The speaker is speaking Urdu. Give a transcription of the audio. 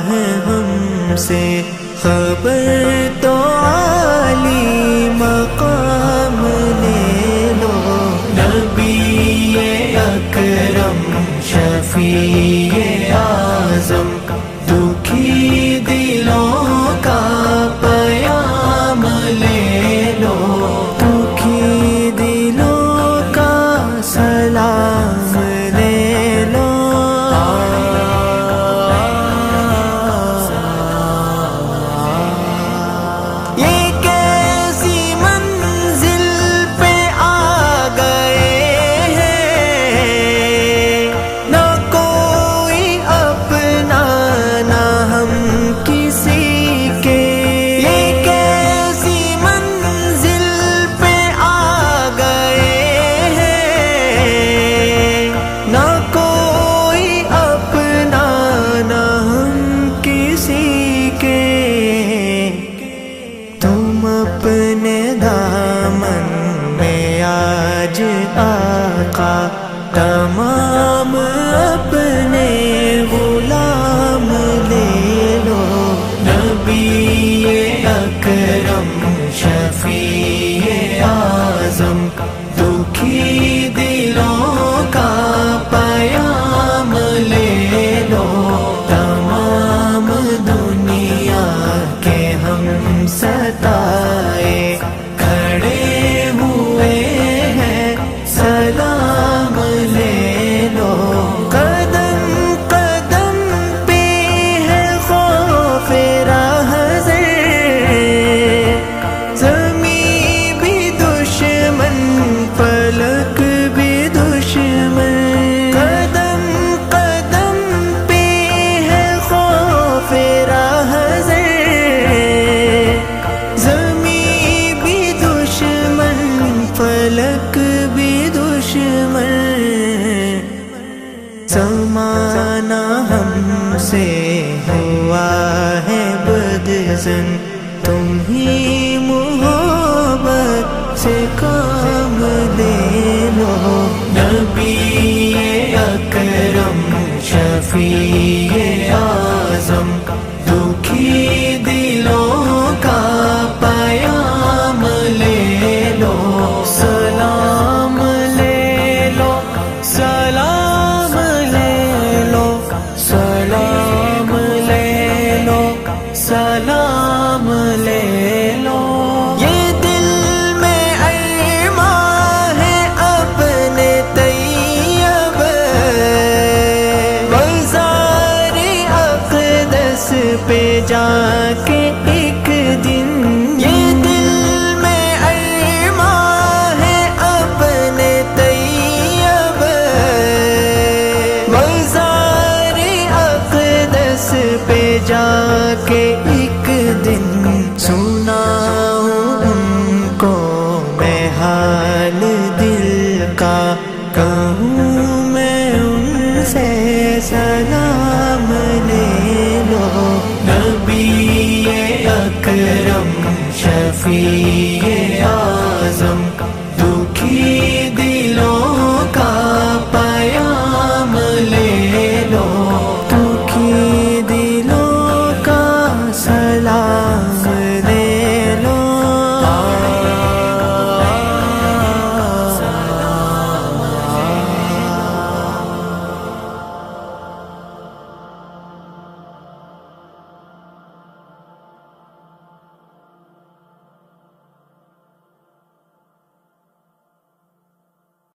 ہے ہم سے خبر تو عالی مقام لے لو، نبی اکرم شفیع اعظم دکھی دلوں کا پیام لے لو، دکھی دلوں کا سلام لے لو۔ یہ کیسی منزل پہ آ گئے ہیں، نہ کوئی اپنا نہ ہم کسی کے، یہ کیسی منزل پہ آ گئے ہیں، نہ کوئی اپنا نہ ہم کسی کے، تم اپنے دامن میں آج آقا تمام اپنے غلام لے لو، نبی اکرم شفیع اعظم دکھی دلوں کا پیام لے لو، تمام دنیا کے ہم ستائے کھڑے ہوئے ہیں، سلام لے لو، قدم قدم پہ ہے خوف رہزر، زمین بھی دشمن فلک بھی دشمن، قدم قدم پہ ہے خوف رہزر، زمین بھی دشمن فلک بھی دشمن، زمانہ ہم سے ہوا ہے بدظن، تم ہی محبت سے کام لے لو، نبی اکرم شفیع اعظم دکھی دلوں کا پیام لے لو، سلام لے لو، سلام لے لو، سلام لے لو، سلام لے لو۔ یہ دل میں ارماں ہے اپنے طیب، بازار اقدس پہ جا کے ایک دن، یہ دل میں ارماں ہے اپنے طیب، بازار اقدس پہ جا کے ایک دن، سناؤں ان کو میں حال دل کا، کہوں میں ان سے سلام لے لو، نبی اکرم شفیع